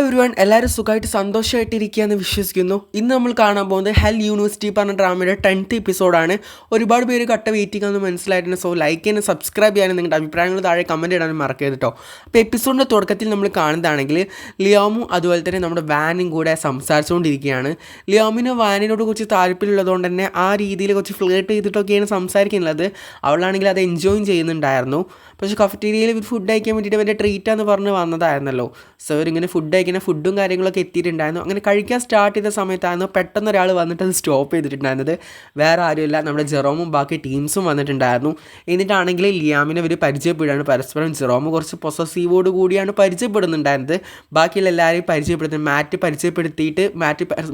Everyone എല്ലാവരും സുഖമായിട്ട് സന്തോഷമായിട്ടിരിക്കുകയെന്ന് വിശ്വസിക്കുന്നു. ഇന്ന് നമ്മൾ കാണാൻ പോകുന്നത് ഹെൽ യൂണിവേഴ്സിറ്റി പറഞ്ഞ ഡ്രാമയുടെ 10th എപ്പിസോഡാണ്. ഒരുപാട് പേര് കട്ട വെയിറ്റിംഗ് എന്ന് മനസ്സിലായിട്ടുണ്ട്. സോ ലൈക്ക് ചെയ്യാനും സബ്സ്ക്രൈബ് ചെയ്യാനും നിങ്ങളുടെ അഭിപ്രായങ്ങൾ താഴെ കമൻറ്റ് ഇടാനും മറക്കരുത് കേട്ടോ. അപ്പോൾ എപ്പിസോഡിൻ്റെ തുടക്കത്തിൽ നമ്മൾ കാണുന്നതാണെങ്കിൽ ലിയോമും അതുപോലെ തന്നെ നമ്മുടെ വാനും കൂടെ സംസാരിച്ചുകൊണ്ടിരിക്കുകയാണ്. ലിയോമിന് വാനിനോട് കുറച്ച് താല്പര്യമുള്ളതുകൊണ്ട് തന്നെ ആ രീതിയിൽ കുറച്ച് ഫ്ലേർട്ട് ചെയ്തിട്ടൊക്കെയാണ് സംസാരിക്കുന്നത്. അവളാണെങ്കിൽ അത് എൻജോയും ചെയ്യുന്നുണ്ടായിരുന്നു. പക്ഷേ കഫറ്റീരിയയിൽ ഇവർ ഫുഡ് കഴിക്കാൻ വേണ്ടിയിട്ട് അവരുടെ ട്രീറ്റാന്ന് പറഞ്ഞ് വന്നതായിരുന്നല്ലോ. സോ ഇവരിങ്ങനെ ഫുഡ് കഴിക്കുന്ന ഫുഡും കാര്യങ്ങളൊക്കെ എത്തിയിട്ടുണ്ടായിരുന്നു. അങ്ങനെ കഴിക്കാൻ സ്റ്റാർട്ട് ചെയ്ത സമയത്തായിരുന്നു പെട്ടെന്ന് ഒരാൾ വന്നിട്ട് അത് സ്റ്റോപ്പ് ചെയ്തിട്ടുണ്ടായിരുന്നത്. വേറെ ആരുമില്ല, നമ്മുടെ ജെറോമും ബാക്കി ടീംസും വന്നിട്ടുണ്ടായിരുന്നു. എന്നിട്ടാണെങ്കിൽ ലിയാമിനെ ഇവർ പരിചയപ്പെടുകയാണ് പരസ്പരം. ജെറോമ് കുറച്ച് പൊസസീവോട് കൂടിയാണ് പരിചയപ്പെടുന്നുണ്ടായിരുന്നത്. ബാക്കിയുള്ള എല്ലാവരെയും പരിചയപ്പെടുത്തുന്നത് മാറ്റ് പരിചയപ്പെടുത്തിയിട്ട്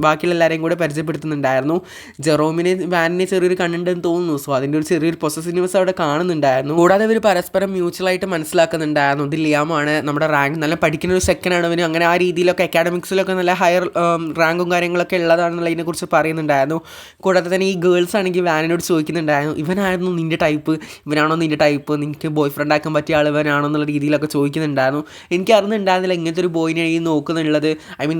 ബാക്കിയുള്ള എല്ലാവരെയും കൂടെ പരിചയപ്പെടുത്തുന്നുണ്ടായിരുന്നു. ജെറോമിനെ വാനിനെ ചെറിയൊരു കണ്ടുണ്ടെന്ന് തോന്നുന്നു. സോ അതിൻ്റെ ഒരു ചെറിയൊരു പൊസസീവ്നെസ് അവിടെ കാണുന്നുണ്ടായിരുന്നു. കൂടാതെ ഇവർ പരസ്പരം മ്യൂച്വലായിട്ട് മനസ്സിലാക്കുന്നുണ്ടായിരുന്നു. ഇത് ലിയാമാണ്, നമ്മുടെ റാങ്ക് നല്ല പഠിക്കുന്ന ഒരു സെക്കൻഡാണ് അവന്, അങ്ങനെ ആ രീതിയിലൊക്കെ അക്കാഡമിക്സിലൊക്കെ നല്ല ഹയർ റാങ്കും കാര്യങ്ങളൊക്കെ ഉള്ളതാണെന്നുള്ളതിനെക്കുറിച്ച് പറയുന്നുണ്ടായിരുന്നു. കൂടാതെ തന്നെ ഈ ഗേൾസ് ആണെങ്കിൽ വാനിനോട് ചോദിക്കുന്നുണ്ടായിരുന്നു, ഇവനായിരുന്നു നിൻ്റെ ടൈപ്പ്, ഇവനാണോ നിൻ്റെ ടൈപ്പ്, നിനക്ക് ബോയ് ഫ്രണ്ട് ആക്കാൻ പറ്റിയ ആൾ ഇവനാണോ എന്നുള്ള രീതിയിലൊക്കെ ചോദിക്കുന്നുണ്ടായിരുന്നു. എനിക്ക് അറിഞ്ഞിട്ടുണ്ടായിരുന്നില്ല ഇങ്ങനത്തെ ഒരു ബോയിനെ ഈ നോക്കുന്നുള്ളത്,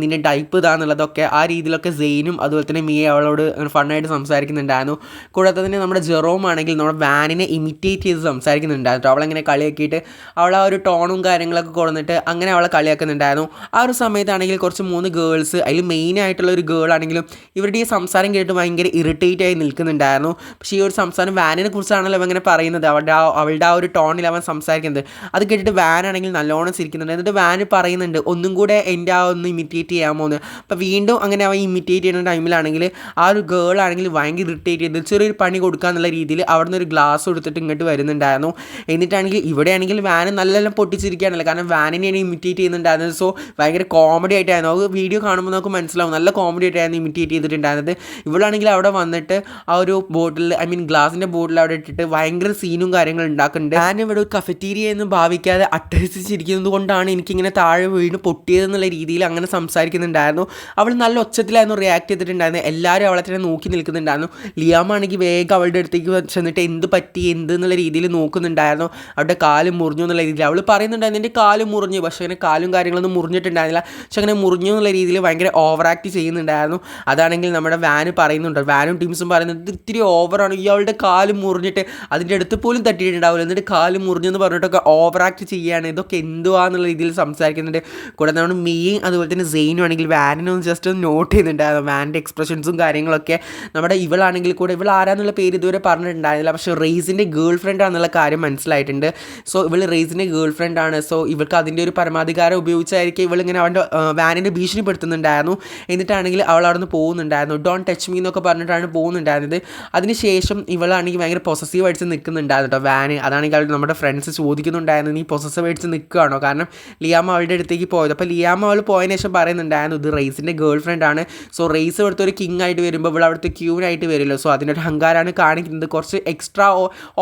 നിൻ്റെ ടൈപ്പ് ഇതാന്നുള്ളതൊക്കെ. ആ രീതിയിലൊക്കെ സെയിനും അതുപോലെ തന്നെ മിയെ അവളോട് ഫണ്ണായിട്ട് സംസാരിക്കുന്നുണ്ടായിരുന്നു. കൂടാതെ തന്നെ നമ്മുടെ ജെറോം ആണെങ്കിൽ നമ്മുടെ വാനിനെ ഇമിറ്റേറ്റ് ചെയ്ത് സംസാരിക്കുന്നുണ്ടായിരുന്നു. അവളെങ്ങനെ കളിയാക്കിയിട്ട് അവൾ ആ ഒരു ടോണും കാര്യങ്ങളൊക്കെ കൊടുത്തിട്ട് അങ്ങനെ അവളെ കളിയാക്കുന്നുണ്ടായിരുന്നു. ആ ഒരു സമയത്താണെങ്കിൽ കുറച്ച് 3 ഗേൾസ്, അതിൽ മെയിനായിട്ടുള്ള ഒരു ഗേൾ ആണെങ്കിലും ഇവരുടെ ഈ സംസാരം കേട്ട് ഭയങ്കര ഇറിറ്റേറ്റ് ആയി നിൽക്കുന്നുണ്ടായിരുന്നു. പക്ഷേ ഈ ഒരു സംസാരം വാനിനെ കുറിച്ചാണല്ലോ അവൻ ഇങ്ങനെ പറയുന്നത്, അവളുടെ ആ ഒരു ടോണിൽ അവൻ സംസാരിക്കുന്നത്. അത് കേട്ടിട്ട് വാനാണെങ്കിൽ നല്ലോണം ചിരിക്കുന്നുണ്ട്. എന്നിട്ട് വാന് പറയുന്നുണ്ട്, ഒന്നും കൂടെ എൻ്റെ ആ ഒന്ന് ഇമിറ്റേറ്റ് ചെയ്യാമോ എന്ന്. അപ്പോൾ വീണ്ടും അങ്ങനെ അവൻ ഇമിറ്റേറ്റ് ചെയ്യുന്ന ടൈമിലാണെങ്കിൽ ആ ഒരു ഗേൾ ആണെങ്കിൽ ഭയങ്കര ഇറിറ്റേറ്റ് ചെയ്ത് ചെറിയൊരു പണി കൊടുക്കുക എന്നുള്ള രീതിയിൽ അവിടെ നിന്ന് ഒരു ഗ്ലാസ് എടുത്തിട്ട് ഇങ്ങോട്ട് വരുന്നുണ്ടായിരുന്നു. എന്നിട്ടാണെങ്കിൽ ഇവിടെയാണെങ്കിൽ വാന് നല്ലെല്ലാം പൊട്ടിച്ചിരിക്കുകയാണല്ലോ, കാരണം വാനിനെയാണ് ഇമിറ്റേറ്റ് ചെയ്യുന്നുണ്ടായിരുന്നത്. സോ ഭയങ്കര കോമഡി ആയിട്ടായിരുന്നു. അത് വീഡിയോ കാണുമ്പോൾ നമുക്ക് മനസ്സിലാവും, നല്ല കോമഡി ആയിട്ടായിരുന്നു ഇമിറ്റേറ്റ് ചെയ്തിട്ടുണ്ടായിരുന്നത്. ഇവളാണെങ്കിൽ അവിടെ വന്നിട്ട് ആ ഒരു ബോട്ടിൽ ഗ്ലാസിൻ്റെ ബോട്ടിൽ അവിടെ ഇട്ടിട്ട് ഭയങ്കര സീനും കാര്യങ്ങളും ഉണ്ടാക്കുന്നുണ്ട്. ഞാൻ ഇവിടെ ഒരു കഫറ്റീരിയ എന്ന് ഭാവിക്കാതെ അട്ടഹസിച്ചിരിക്കുന്നത് കൊണ്ടാണ് എനിക്കിങ്ങനെ താഴെ വീണ് പൊട്ടിയതെന്നുള്ള രീതിയിൽ അങ്ങനെ സംസാരിക്കുന്നുണ്ടായിരുന്നു. അവൾ നല്ല ഒച്ചത്തിലായിരുന്നു റിയാക്ട് ചെയ്തിട്ടുണ്ടായിരുന്നത്. എല്ലാവരും അവളെ തന്നെ നോക്കി നിൽക്കുന്നുണ്ടായിരുന്നു. ലിയാമാണെങ്കിൽ വേഗം അവളുടെ അടുത്തേക്ക് ചെന്നിട്ട് എന്ത് പറ്റി എന്നുള്ള രീതിയിൽ നോക്കുന്നുണ്ടായിരുന്നു. അവരുടെ കാല് മുറിഞ്ഞു എന്നുള്ള രീതിയിൽ അവൾ പറയുന്നുണ്ടായിരുന്നു, എൻ്റെ കാല് മുറിഞ്ഞു. പക്ഷേ അങ്ങനെ കാലും കാര്യങ്ങളൊന്നും മുറിഞ്ഞിട്ടുണ്ടായിരുന്നില്ല. പക്ഷെ അങ്ങനെ മുറിഞ്ഞു എന്നുള്ള രീതിയിൽ ഭയങ്കര ഓവർ ആക്ട് ചെയ്യുന്നുണ്ടായിരുന്നു. അതാണെങ്കിൽ നമ്മുടെ വാന് പറയുന്നുണ്ട്, വാനും ടീംസും പറയുന്നത് ഇത് ഇത്തിരി ഓവറാണ്, ഇയാളുടെ കാല് മുറിഞ്ഞിട്ട് അതിൻ്റെ അടുത്ത് പോലും തട്ടിയിട്ടുണ്ടാവില്ല, എന്നിട്ട് കാല് മുറിഞ്ഞു എന്ന് പറഞ്ഞിട്ടൊക്കെ ഓവർ ആക്ട് ചെയ്യുകയാണ്, ഇതൊക്കെ എന്തുവാന്നുള്ള രീതിയിൽ സംസാരിക്കുന്നുണ്ട്. കൂടെ നമ്മുടെ മീയും അതുപോലെ തന്നെ സെയിനും ആണെങ്കിൽ വാനിനൊന്ന് ജസ്റ്റ് ഒന്ന് നോട്ട് ചെയ്യുന്നുണ്ടായിരുന്നു വാനിൻ്റെ എക്സ്പ്രഷൻസും കാര്യങ്ങളൊക്കെ. നമ്മുടെ ഇവളാണെങ്കിൽ കൂടെ ഇവൾ ആരാന്നുള്ള പേര് ഇതുവരെ പറഞ്ഞിട്ടുണ്ടായിരുന്നില്ല, പക്ഷേ റെയ്സിൻ്റെ ഗേൾ ഫ്രണ്ട് ആണെന്നുള്ള കാര്യം മനസ്സിലായിട്ടുണ്ട്. സോ ഇവൾ റെയ്സിൻ്റെ ഗേൾ ഫ്രണ്ട് ആണ്. സോ ഇവൾക്ക് അതിൻ്റെ ഒരു പരമാധികാരം ഉപയോഗിച്ചായിരിക്കും ഇവളിങ്ങനെ അവൻ്റെ വാനിനെ ഭീഷണിപ്പെടുത്തുന്നുണ്ടായിരുന്നു. എന്നിട്ടാണെങ്കിൽ അവൾ അവിടെ നിന്ന് പോകുന്നുണ്ടായിരുന്നു. ഡോൺ ടച്ച് മീ എന്നൊക്കെ പറഞ്ഞിട്ടാണ് പോകുന്നുണ്ടായിരുന്നത്. അതിനുശേഷം ഇവളാണെങ്കിൽ ഭയങ്കര പൊസസീവ് അടിച്ച് നിൽക്കുന്നുണ്ടായിരുന്നു കേട്ടോ വാന്. അതാണെങ്കിൽ നമ്മുടെ ഫ്രണ്ട്സ് ചോദിക്കുന്നുണ്ടായിരുന്നു, നീ പൊസസീവ് അടിച്ച് നിൽക്കുകയാണോ, കാരണം ലിയാമ അവളുടെ അടുത്തേക്ക് പോയത്. അപ്പോൾ ലിയാമ അവൾ പോയതിനു ശേഷം പറയുന്നുണ്ടായിരുന്നു ഇത് റെയ്സിൻ്റെ ഗേൾ ഫ്രണ്ട് ആണ്. സോ റെയ്സ് ഇവിടുത്തെ ഒരു കിങ് ആയിട്ട് വരുമ്പോൾ ഇവിടെ അവിടുത്തെ ക്യൂനായിട്ട് വരുമല്ലോ. സോ അതിനൊരു അഹങ്കാരമാണ് കാണിക്കുന്നത്, കുറച്ച് എക്സ്ട്രാ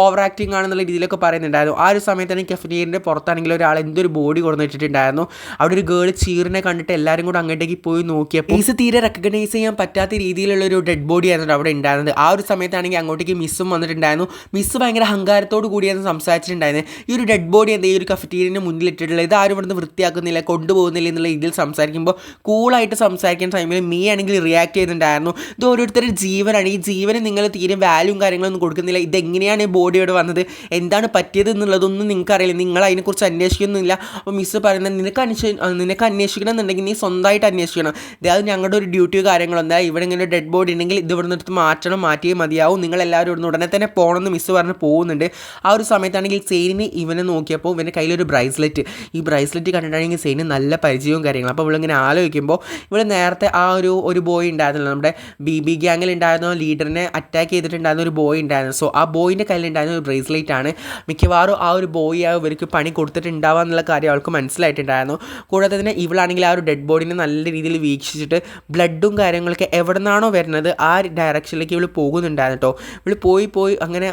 ഓവർ ആക്ടിങ് ആണെന്നുള്ള രീതിയിലൊക്കെ പറയുന്നുണ്ടായിരുന്നു. ആ ഒരു സമയത്താണ് കഫറ്റീരിയൻ്റെ പുറത്താണെങ്കിൽ ഒരാൾ എന്തൊരു ബോഡി കൊടുത്തിട്ടുണ്ടായിരുന്നു. അവിടെ ഒരു ഗേൾ ചീറിനെ കണ്ടിട്ട് എല്ലാവരും കൂടെ അങ്ങോട്ടേക്ക് പോയി നോക്കിയപ്പോൾ ഈസ് തീരെ റെക്കഗ്നൈസ് ചെയ്യാൻ പറ്റാത്ത രീതിയിലുള്ളൊരു ഡെഡ് ബോഡി ആയിരുന്നു അവിടെ ഉണ്ടായിരുന്നത്. ആ ഒരു സമയത്താണെങ്കിൽ അങ്ങോട്ടേക്ക് മിസ്സും വന്നിട്ടുണ്ടായിരുന്നു. മിസ്സ് ഭയങ്കര അഹങ്കാരത്തോട് കൂടിയാണ് സംസാരിച്ചിട്ടുണ്ടായിരുന്നത്. ഈ ഒരു ഡെഡ് ബോഡി എന്താ ഈ ഒരു കഫറ്റീരിയൻ്റെ മുന്നിലിട്ടിട്ടുള്ളത്, ഇത് ആരും ഇവിടുന്ന് വൃത്തിയാക്കുന്നില്ല കൊണ്ടുപോകുന്നില്ല എന്നുള്ള രീതിയിൽ സംസാരിക്കുമ്പോൾ കൂളായിട്ട് സംസാരിക്കുന്ന ടൈമിൽ മീ ആണെങ്കിൽ റിയാക്ട് ചെയ്യുന്നുണ്ടായിരുന്നു, ഇത് ഓരോരുത്തരുടെ ജീവനാണ്, ഈ ജീവന് നിങ്ങൾ തീരെ വാല്യൂം കാര്യങ്ങളൊന്നും കൊടുക്കുന്നില്ല, ഇതെങ്ങനെയാണ് ഈ ബോഡി ഇവിടെ വന്നത്, എന്താണ് പറ്റിയത് എന്നുള്ളതൊന്നും നിങ്ങൾക്കറിയില്ല, നിങ്ങൾ അതിനെക്കുറിച്ച് അന്വേഷിക്കുന്നില്ല. അപ്പോൾ മിസ്സ് പറയുന്നത് നിനക്ക് അന്വേഷിക്കണം എന്നുണ്ടെങ്കിൽ നീ സ്വന്തമായിട്ട് അന്വേഷിക്കണം, അത് ഞങ്ങളുടെ ഒരു ഡ്യൂട്ടിയോ കാര്യങ്ങളോ എന്താ, ഇവിടെ ഇങ്ങനെ ഡെഡ് ബോഡി ഉണ്ടെങ്കിൽ ഇത് ഇവിടെ നിന്ന് മാറ്റിയേ മതിയാവും, നിങ്ങളെല്ലാവരും ഇവിടുന്ന് ഉടനെ തന്നെ പോകണമെന്ന് മിസ്സ് പറഞ്ഞ് പോകുന്നുണ്ട്. ആ ഒരു സമയത്താണെങ്കിൽ സെയിനിന് ഇവനെ നോക്കിയപ്പോൾ ഇവൻ്റെ കയ്യിലൊരു ബ്രേസ്ലെറ്റ്, ഈ ബ്രേസ്ലെറ്റ് കണ്ടിട്ടാണെങ്കിൽ സെയിന് നല്ല പരിചയവും കാര്യങ്ങളും. അപ്പോൾ ഇവളിങ്ങനെ ആലോചിക്കുമ്പോൾ ഇവൾ നേരത്തെ ആ ഒരു ബോയ് ഉണ്ടായിരുന്നല്ലോ, നമ്മുടെ BB ഗ്യാങ്ങിൽ ഉണ്ടായിരുന്ന ലീഡറിനെ അറ്റാക്ക് ചെയ്തിട്ടുണ്ടായിരുന്ന ഒരു ബോയ് ഉണ്ടായിരുന്നു. സോ ആ ബോയിൻ്റെ കയ്യിലുണ്ടായിരുന്ന ഒരു ബ്രേസ്ലെറ്റ് ആണ്. മിക്കവാറും ആ ഒരു ബോയ് ഇവർക്ക് പണി കൊടുത്തിട്ടുണ്ടാവുക എന്നുള്ള കാര്യം അവൾക്ക് മനസ്സിലായിട്ടുണ്ടായിരുന്നു. കൂടാതെ തന്നെ ഇവളാണെങ്കിൽ ആ ഒരു ഡെഡ് ബോഡിനെ നല്ല രീതിയിൽ വീക്ഷിച്ചിട്ട് ബ്ലഡും കാര്യങ്ങളൊക്കെ എവിടെ നിന്നാണോ വരുന്നത് ആ ഡയറക്ഷനിലേക്ക് ഇവൾ പോകുന്നുണ്ടായിരുന്നു കേട്ടോ. ഇവൾ പോയി അങ്ങനെ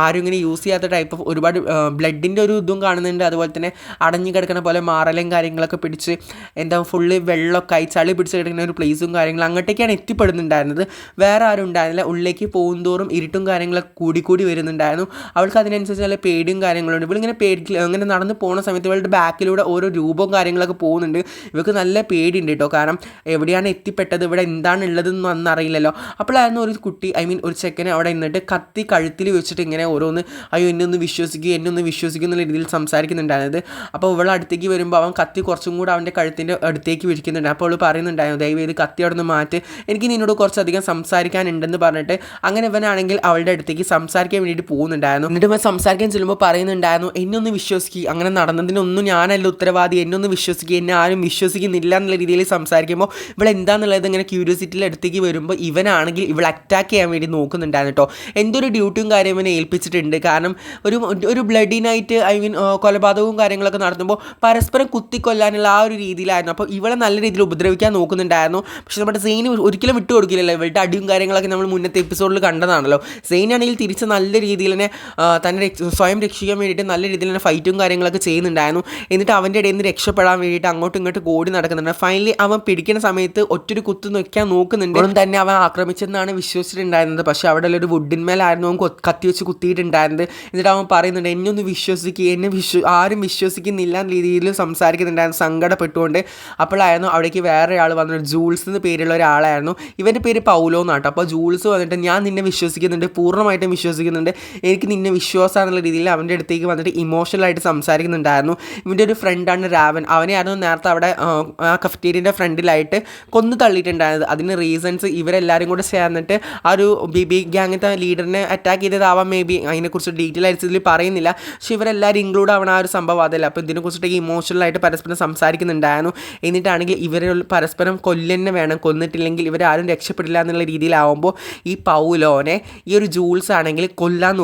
ആരും ഇങ്ങനെ യൂസ് ചെയ്യാത്ത ടൈപ്പ് ഓഫ് ഒരുപാട് ബ്ലഡിൻ്റെ ഒരു ഇതും കാണുന്നുണ്ട്. അതുപോലെ തന്നെ അടഞ്ഞു കിടക്കുന്ന പോലെ മാറലും കാര്യങ്ങളൊക്കെ പിടിച്ച് എന്താ ഫുള്ള് വെള്ളമൊക്കെ ചളി പിടിച്ച് കിടക്കുന്ന ഒരു പ്ലേസും കാര്യങ്ങളും അങ്ങോട്ടേക്കാണ് എത്തിപ്പെടുന്നുണ്ടായിരുന്നത്. വേറെ ആരും ഉണ്ടായിരുന്നില്ല. ഉള്ളിലേക്ക് പോകും തോറും ഇരുട്ടും കാര്യങ്ങളൊക്കെ കൂടി വരുന്നുണ്ടായിരുന്നു. അവൾക്ക് അതിനനുസരിച്ച് നല്ല പേടിയും കാര്യങ്ങളുണ്ട്. ഇവളിങ്ങനെ അങ്ങനെ നടന്ന് പോകുന്ന സമയത്ത് ഇവളുടെ ബാക്കിലൂടെ ഓരോ രൂപവും കാര്യങ്ങളൊക്കെ പോകുന്നുണ്ട്. ഇവർക്ക് നല്ല പേടിയുണ്ട് കേട്ടോ. കാരണം എവിടെയാണ് എത്തിപ്പെട്ടത്, ഇവിടെ എന്താണ് ഉള്ളതെന്നൊന്നും അന്ന് അറിയില്ലല്ലോ. അപ്പോഴായിരുന്നു ഒരു കുട്ടി, ഐ മീൻ ഒരു ചെക്കനെ അവിടെ നിന്നിട്ട് കത്തി കഴുത്തിൽ വെച്ചിട്ട് ഇങ്ങനെ ഓരോന്ന് അയ്യോ എന്നെ ഒന്ന് വിശ്വസിക്കുക എന്നുള്ള രീതിയിൽ സംസാരിക്കുന്നുണ്ടായിരുന്നത്. അപ്പോൾ ഇവളെ അടുത്തേക്ക് വരുമ്പോൾ അവൻ കത്തി കുറച്ചും കൂടെ അവൻ്റെ കഴുത്തിൻ്റെ അടുത്തേക്ക് വിരിക്കുന്നുണ്ട്. അപ്പോൾ അവൾ പറയുന്നുണ്ടായിരുന്നു ദയവേത് കത്തി അവിടെ നിന്ന് മാറ്റ്, എനിക്ക് നിന്നോട് കുറച്ചധികം സംസാരിക്കാനുണ്ടെന്ന് പറഞ്ഞിട്ട് അങ്ങനെ ഇവനാണെങ്കിൽ അവളുടെ അടുത്തേക്ക് സംസാരിക്കാൻ വേണ്ടിയിട്ട് പോകുന്നുണ്ടായിരുന്നു. എന്നിട്ട് ഇവൻ സംസാരിക്കാൻ ചെല്ലുമ്പോൾ പറയുന്നുണ്ടായിരുന്നു എന്നെ ഒന്ന് വിശ്വസിക്കുക, അങ്ങനെ നടന്നതിനൊന്നും ഞാനല്ല ഉത്തരവാദി, എന്നെ ഒന്ന് വിശ്വസിക്കുക, എന്നെ ആരും വിശ്വസിക്കുന്നില്ല എന്നുള്ള രീതിയിൽ സംസാരിക്കുമ്പോൾ ഇവിടെ എന്താണെന്നുള്ളത് ഇങ്ങനെ ക്യൂരിയോസിറ്റിയിൽ അടുത്തേക്ക് വരുമ്പോൾ ഇവനാണെങ്കിൽ ഇവളെ അറ്റാക്ക് ചെയ്യാൻ വേണ്ടി നോക്കുന്നുണ്ടായിരുന്നു കേട്ടോ. എന്തൊരു ഡ്യൂട്ടിയും കാര്യം ഇവനെ ഏൽപ്പിച്ചിട്ടുണ്ട്. കാരണം ഒരു ബ്ലഡി നൈറ്റ്, ഐ മീൻ കൊലപാതകവും കാര്യങ്ങളൊക്കെ നടത്തുമ്പോൾ പരസ്പരം കുത്തിക്കൊല്ലാനുള്ള ആ ഒരു രീതിയിലായിരുന്നു. അപ്പോൾ ഇവളെ നല്ല രീതിയിൽ ഉപദ്രവിക്കാൻ നോക്കുന്നുണ്ടായിരുന്നു. പക്ഷെ നമ്മുടെ സെയിന് ഒരിക്കലും വിട്ടു കൊടുക്കില്ലല്ലോ. ഇവളുടെ അടിയും കാര്യങ്ങളൊക്കെ നമ്മൾ മുന്നത്തെ എപ്പിസോഡിൽ കണ്ടതാണല്ലോ. സെയിനാണെങ്കിൽ തിരിച്ച് നല്ല രീതിയിൽ തന്നെ സ്വയം രക്ഷിക്കാൻ വേണ്ടിയിട്ട് നല്ല രീതിയിൽ തന്നെ ഫൈറ്റും കാര്യങ്ങളൊക്കെ ചെയ്യുന്നുണ്ടായിരുന്നു. എന്നിട്ട് അവൻ്റെ ഇടയിൽ നിന്ന് രക്ഷപ്പെടാൻ വേണ്ടിയിട്ട് അങ്ങോട്ടും ഇങ്ങോട്ടും ഓടി നടക്കുന്നുണ്ട്. ഫൈനലി അവൻ പിടിക്കുന്ന സമയത്ത് ഒറ്റൊരു കുത്തു നിൽക്കാൻ നോക്കുന്നുണ്ട്. ഒന്നും തന്നെ അവൻ ആക്രമിച്ചെന്നാണ് വിശ്വസിച്ചിട്ടുണ്ടായിരുന്നത്. പക്ഷേ അവിടെ ഒരു വുഡിന്മേലായിരുന്നു അവൻ കത്തി വെച്ച് കുത്തിയിട്ടുണ്ടായിരുന്നത്. എന്നിട്ട് അവൻ പറയുന്നുണ്ട് എന്നെ ഒന്ന് വിശ്വസിക്കുക, ആരും വിശ്വസിക്കുന്നില്ല എന്ന രീതിയിൽ സംസാരിക്കുന്നുണ്ടായിരുന്നു സങ്കടപ്പെട്ടുകൊണ്ട്. അപ്പോഴായിരുന്നു അവിടേക്ക് വേറെ ആൾ വന്നിട്ട് ജൂൾസ് എന്ന് പേരുള്ള ഒരാളായിരുന്നു. ഇവൻ്റെ പേര് പൗലോ എന്നാട്ടോ. അപ്പോൾ ജൂൾസ് വന്നിട്ട് ഞാൻ നിന്നെ വിശ്വസിക്കുന്നുണ്ട്, പൂർണ്ണമായിട്ടും വിശ്വസിക്കുന്നുണ്ട്, എനിക്ക് നിന്നെ വിശ്വാസമാണെന്നുള്ള രീതിയിൽ അവൻ്റെ അടുത്തേക്ക് വന്നിട്ട് ഇമോഷണലായിട്ട് സംസാരിക്കുന്നുണ്ടായിരുന്നു. ഇവൻ്റെ ഒരു ഫ്രണ്ടാണ് രാവൻ. അവനെയായിരുന്നു നേരത്തെ അവിടെ ആ കഫറ്റേരിയൻ്റെ ഫ്രണ്ടിലായിട്ട് കൊന്നു തള്ളിയിട്ടുണ്ടായിരുന്നത്. അതിന് റീസൺസ് ഇവരെല്ലാവരും കൂടെ ചേർന്നിട്ട് ആ ഒരു ബി ഗ്യാങ്ങിൻ്റെ ലീഡറിനെ അറ്റാക്ക് ചെയ്തതാവാം. മേ ബി അതിനെക്കുറിച്ച് ഡീറ്റെയിൽ ആയിട്ട് ഇതിൽ പറയുന്നില്ല. പക്ഷെ ഇവരെല്ലാവരും ഇൻക്ലൂഡ് ആവണ ആ ഒരു സംഭവം അതല്ല. അപ്പോൾ ഇതിനെക്കുറിച്ചിട്ടൊക്കെ ഇമോഷണലായിട്ട് പരസ്പരം സംസാരിക്കുന്നുണ്ടായിരുന്നു. എന്നിട്ടാണെങ്കിൽ ഇവരെ പരസ്പരം കൊല്ലന്നെ വേണം, കൊന്നിട്ടില്ലെങ്കിൽ ഇവരാരും രക്ഷപ്പെടില്ല എന്നുള്ള രീതിയിലാവുമ്പോൾ ഈ പൗലോനെ ഈ ഒരു ജൂൾസ് ആണെങ്കിൽ കൊല്ലാൻ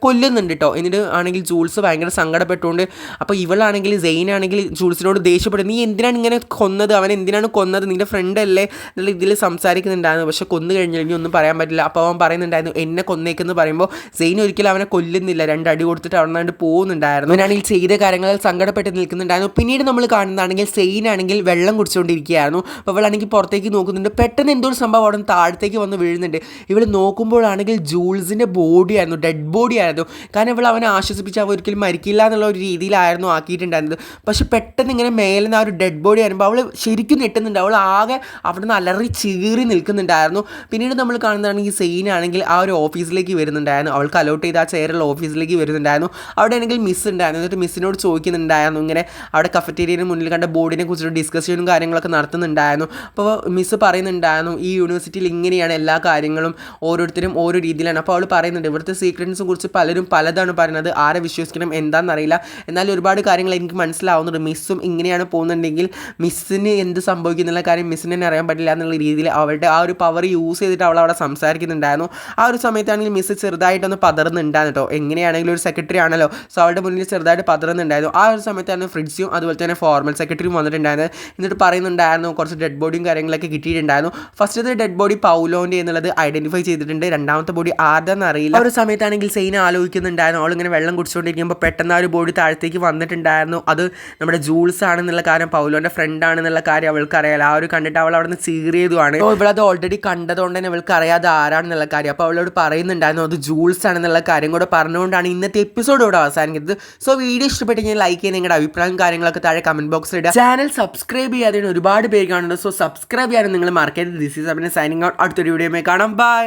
കൊല്ലുന്നുണ്ട് കേട്ടോ. എന്നിട്ട് ആണെങ്കിൽ ജൂൾസ് ഭയങ്കര സങ്കടപ്പെട്ടുകൊണ്ട്, അപ്പോൾ ഇവളാണെങ്കിൽ സെയിനാണെങ്കിൽ ജൂൾസിനോട് ദേഷ്യപ്പെടും, നീ എന്തിനാണ് ഇങ്ങനെ കൊന്നത്, അവൻ എന്തിനാണ് കൊന്നത്, നിൻ്റെ ഫ്രണ്ട് അല്ലേ എന്നുള്ള രീതിയിൽ സംസാരിക്കുന്നുണ്ടായിരുന്നു. പക്ഷെ കൊന്നു കഴിഞ്ഞില്ലെങ്കിൽ ഒന്നും പറയാൻ പറ്റില്ല. അപ്പോൾ അവൻ പറയുന്നുണ്ടായിരുന്നു എന്നെ കൊന്നേക്കെന്ന് പറയുമ്പോൾ സെയിൻ ഒരിക്കലും അവനെ കൊല്ലുന്നില്ല, 2 അടി കൊടുത്തിട്ട് അവിടെ നിന്ന് പോകുന്നുണ്ടായിരുന്നു. അവനാണെങ്കിൽ ചെയ്ത കാര്യങ്ങളിൽ സങ്കടപ്പെട്ട് നിൽക്കുന്നുണ്ടായിരുന്നു. പിന്നീട് നമ്മൾ കാണുന്നതാണെങ്കിൽ സെയിൻ ആണെങ്കിൽ വെള്ളം കുടിച്ചുകൊണ്ടിരിക്കുകയായിരുന്നു. അപ്പോൾ അവളാണെങ്കിൽ പുറത്തേക്ക് നോക്കുന്നുണ്ട്. പെട്ടെന്ന് എന്തോ ഒരു സംഭവം അവിടെ താഴത്തേക്ക് വന്ന് വീഴുന്നുണ്ട്. ഇവൾ നോക്കുമ്പോഴാണെങ്കിൽ ജൂൾസിൻ്റെ ബോഡിയായിരുന്നു, ഡെഡ് ബോഡി ആയിരുന്നു. കാരണം ഇവൾ അവനെ ആശ്വസിപ്പിച്ച് അവ ഒരിക്കലും മരിക്കില്ല എന്നുള്ള ഒരു രീതിയിലായിരുന്നു ആക്കിയിട്ടുണ്ടായിരുന്നത്. പക്ഷെ പെട്ടെന്ന് ഇങ്ങനെ മേലെ നിന്ന് ആ ഒരു ഡെഡ് ബോഡി ആയിരുമ്പോൾ അവൾ ശരിക്കും ഞെട്ടുന്നുണ്ട്. അവൾ ആകെ അവിടെ നിന്ന് അലറി ചീറി നിൽക്കുന്നുണ്ടായിരുന്നു. പിന്നീട് നമ്മൾ കാണുന്നതാണെങ്കിൽ സെയിൻ ആണെങ്കിൽ ആ ഒരു ഓഫീസിലേക്ക് വരുന്നുണ്ടായിരുന്നു. അവൾക്ക് അലോട്ട് ചെയ്ത ആ ചെയറുള്ള ഓഫീസിലേക്ക് വരുന്നുണ്ടായിരുന്നു. അവിടെ ആണെങ്കിൽ മിസ് ഉണ്ടായിരുന്നു. എന്നിട്ട് മിസ്സിനോട് ചോദിക്കുന്നുണ്ടായിരുന്നു ഇങ്ങനെ അവിടെ കഫറ്റേരിയന് മുന്നിൽ കണ്ട ബോർഡിനെ കുറിച്ചിട്ട് ഡിസ്കഷനും കാര്യങ്ങളൊക്കെ നടത്തുന്നുണ്ടായിരുന്നു. അപ്പോൾ മിസ് പറയുന്നുണ്ടായിരുന്നു ഈ യൂണിവേഴ്സിറ്റിയിൽ ഇങ്ങനെയാണ് എല്ലാ കാര്യങ്ങളും, ഓരോരുത്തരും ഓരോ രീതിയിലാണ്. അപ്പോൾ അവൾ പറയുന്നുണ്ട് ഇവിടുത്തെ സീക്രട്സിനെ കുറിച്ച് പലരും പലതാണ് പറയുന്നത്, ആരെ വിശ്വസിക്കണം എന്താണെന്നറിയില്ല, എന്നാൽ ഒരുപാട് കാര്യങ്ങൾ എനിക്ക് മനസ്സിലാവുന്നുണ്ട്. മിസ്സും ഇങ്ങനെയാണ് പോകുന്നുണ്ടെങ്കിൽ മിസ്സിന് എന്ത് സംഭവിക്കുന്നുള്ള കാര്യം മിസ്സിന് തന്നെ അറിയാൻ പറ്റില്ല എന്നുള്ള രീതിയിൽ അവളുടെ ആ ഒരു പവർ യൂസ് ചെയ്തിട്ട് അവൾ അവിടെ സംസാരിക്കുന്നുണ്ടായിരുന്നു. ആ ഒരു സമയത്താണെങ്കിൽ മിസ് ചെറുതായിട്ടൊന്ന് പതറുന്നുണ്ടായിരുന്നു കേട്ടോ. എങ്ങനെയാണെങ്കിലും ഒരു സെക്രട്ടറി ആണല്ലോ, സോ അവളുടെ മുന്നിൽ ചെറുതായിട്ട് പതറുന്നുണ്ടായിരുന്നു. ആ ഒരു സമയത്താണ് ഫ്രിഡ്ജും അതുപോലെ തന്നെ ഫോർമൽ സെക്രട്ടറിയും വന്നിട്ടുണ്ടായിരുന്നു. എന്നിട്ട് പറയുന്നുണ്ടായിരുന്നു കുറച്ച് ഡെഡ് ബോഡിയും കാര്യങ്ങളൊക്കെ കിട്ടിയിട്ടുണ്ടായിരുന്നു. ഫസ്റ്റത്തെ ഡെഡ് ബോഡി പൗലോൻ്റെ എന്നുള്ളത് ഐഡൻറ്റിഫൈ ചെയ്തിട്ടുണ്ട്, രണ്ടാമത്തെ ബോഡി ആരുടെയെന്ന് അറിയില്ല. ആ ഒരു സമയത്താണെങ്കിൽ സെയിൻ ആലോചിക്കുന്നുണ്ടായിരുന്നു. അവളിങ്ങനെ വെള്ളം കുടിച്ചുകൊണ്ടിരിക്കുമ്പോൾ പെട്ടെന്ന് ആ ഒരു ബോഡി താഴത്തേക്ക് വന്നിട്ടുണ്ടായിരുന്നു. അത് നമ്മുടെ ജൂൾസ് ആണെന്നുള്ള കാര്യം, പൗലോൻ്റെ ഫ്രണ്ട് ആണെന്നുള്ള കാര്യം അവൾക്ക് അറിയാലോ. ആ ഒരു കണ്ടിട്ട് അവൾ അവിടെ നിന്ന് ചീറിയതുമാണ്. അപ്പോൾ ഇവളത് ഓൾറെഡി കണ്ടതുകൊണ്ട് തന്നെ അവൾക്ക് അറിയാതെ ആരാണെന്നുള്ള കാര്യം. അപ്പോൾ അവളോട് പറയുന്നുണ്ടായിരുന്നു അത് ജൂൾസ് ആണെന്നുള്ള കാര്യം കൂടെ പറഞ്ഞുകൊണ്ടാണ് ഇന്നത്തെ എപ്പിസോഡ് ഇവിടെ അവസാനിക്കുന്നത്. സോ വീഡിയോ ഇഷ്ടപ്പെട്ടെങ്കിൽ ലൈക്ക് ചെയ്യുക, നിങ്ങളുടെ അഭിപ്രായം കാര്യങ്ങളൊക്കെ താഴെ കമന്റ് ബോക്സിൽ ഇടുക. ചാനൽ സബ്സ്ക്രൈബ് ചെയ്യാതെ ഒരുപാട് പേര് കാണുന്നുണ്ട്. സോ സബ്സ്ക്രൈബ് ചെയ്യാനും നിങ്ങൾ മറക്കരുത്. ദിസ് ഈസ് അബിനെ സൈനിങ് ഔട്ട്. അടുത്തൊരു വീഡിയോയിൽ കാണാം. ബൈ.